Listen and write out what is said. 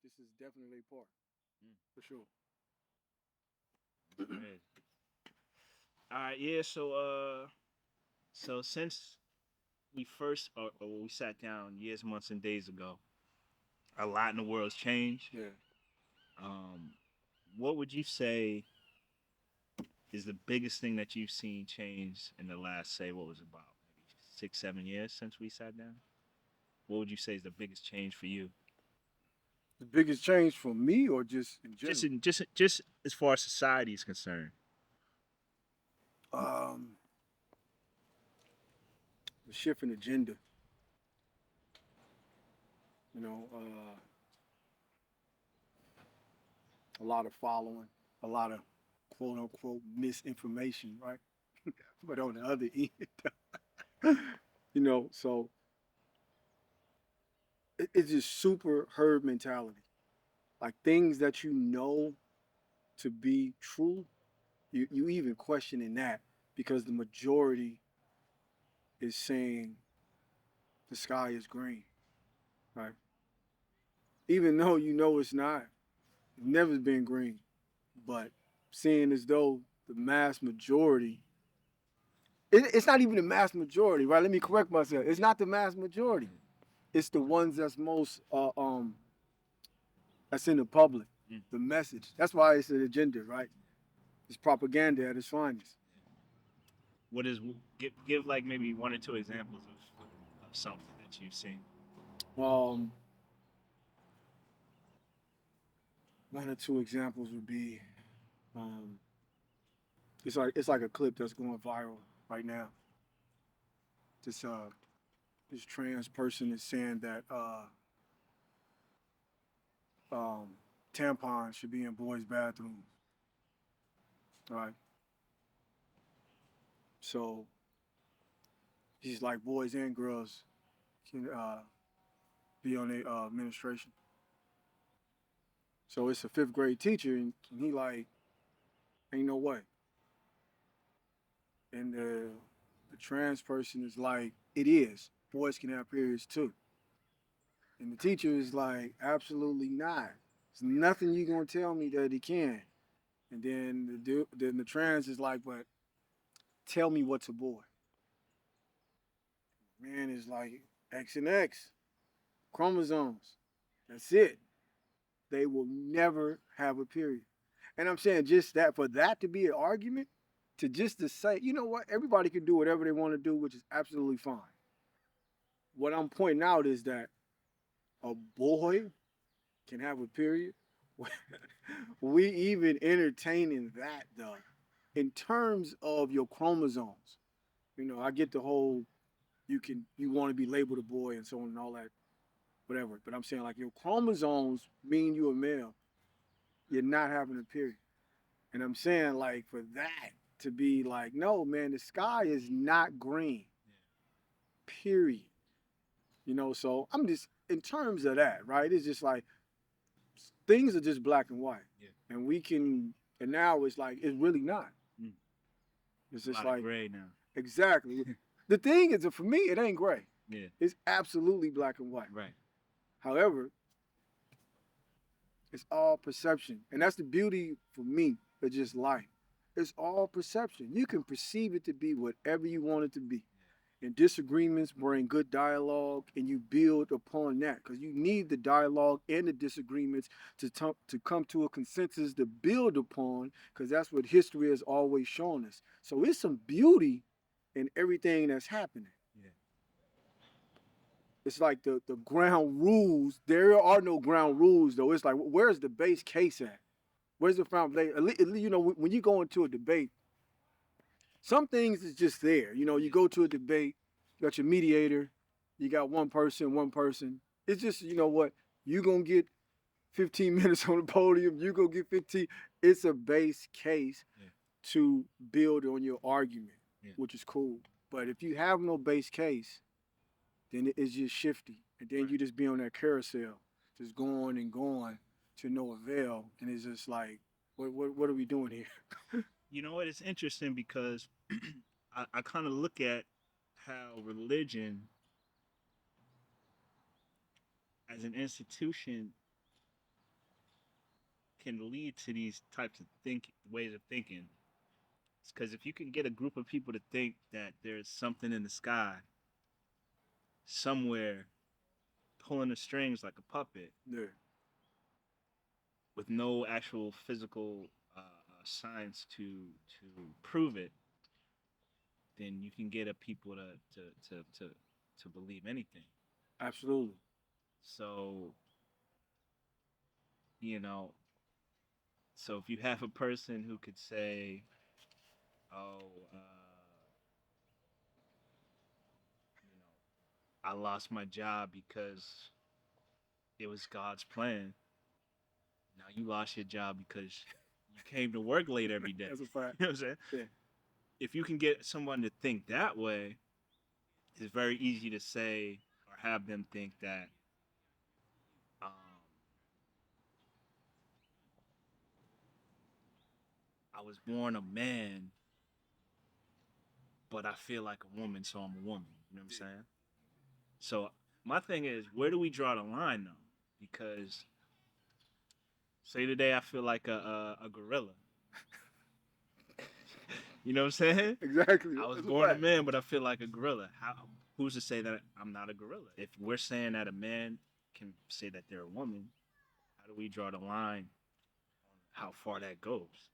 this is definitely a part Mm, for sure. that's crazy. All right, yeah. So since we first or we sat down years, months, and days ago, a lot in the world's changed. Yeah. Um, what would you say is the biggest thing that you've seen change in the last, say, what was it, about maybe 6, 7 years since we sat down? What would you say is the biggest change for you? The biggest change for me, or just in Just general. in just as far as society is concerned. Um, the shift in agenda. You know, a lot of following, a lot of quote unquote misinformation, right? But on the other end, so it's just super herd mentality. Like things that you know to be true, you even questioning that because the majority is saying the sky is green, right? Even though you know it's not, it's never been green. But seeing as though the mass majority, it's not even the mass majority, right? Let me correct myself. It's not the mass majority. It's the ones that's most that's in the public, Mm. the message. That's why it's an agenda, right? It's propaganda at its finest. What is give like maybe one or two examples of something that you've seen? Um, One or two examples would be, um, it's like a clip that's going viral right now. This this trans person is saying that um, tampons should be in boys' bathrooms, right? So he's like boys and girls can be on a administration. So it's a fifth grade teacher, and he like, ain't no way. And the trans person is like, it is. Boys can have periods too. And the teacher is like, absolutely not. There's nothing you gonna tell me that he can. And then then the trans is like, but tell me what's a boy. Man is like X and X chromosomes. That's it. They will never have a period. And I'm saying just that for that to be an argument, to say, you know what, everybody can do whatever they want to do, which is absolutely fine. What I'm pointing out is that a boy can have a period. We even entertaining that though, in terms of your chromosomes. I get the whole you want to be labeled a boy and so on and all that, whatever. But I'm saying like your chromosomes mean you're a male. You're not having a period. And I'm saying like for that to be like, no, man, the sky is not green. Period. So I'm just in terms of that, right? It's just like things are just black and white. Yeah. And we can and now it's like it's really not. Mm. It's A just lot of like gray now. exactly. The thing is that for me it ain't gray. Yeah. It's absolutely black and white. Right. However, it's all perception. And that's the beauty for me of just life. It's all perception. You can perceive it to be whatever you want it to be. And disagreements bring good dialogue, and you build upon that because you need the dialogue and the disagreements to come to a consensus to build upon because that's what history has always shown us. So it's some beauty in everything that's happening. Yeah. It's like the ground rules. There are no ground rules though. It's like where's the base case at? Where's the foundation? When you go into a debate, some things is just there. You Yeah. go to a debate, you got your mediator, you got one person, one person. It's just what you gonna get 15 minutes on the podium. You gonna get 15. It's a base case Yeah. to build on your argument, Yeah. which is cool. But if you have no base case, then it's just shifty, and then Right. you just be on that carousel, just going and going to no avail, and it's just like, what are we doing here? You know what? It's interesting because I kind of look at how religion as an institution can lead to these types of think ways of thinking. It's because if you can get a group of people to think that there's something in the sky somewhere pulling the strings like a puppet Yeah, with no actual physical science to prove it, then you can get a people to believe anything. absolutely. So you know, so if you have a person who could say, "Oh, you know, I lost my job because it was God's plan," now you lost your job because you came to work late every day. That's a fact. You know what I'm saying? Yeah, If you can get someone to think that way, it's very easy to say or have them think that um, I was born a man, but I feel like a woman, so I'm a woman. You know what I'm yeah, saying? So my thing is, where do we draw the line though? Because say today I feel like a gorilla. You know what I'm saying? exactly. I was That's a born a fact. man, but I feel like a gorilla. How? Who's to say that I'm not a gorilla? If we're saying that a man can say that they're a woman, how do we draw the line on how far that goes?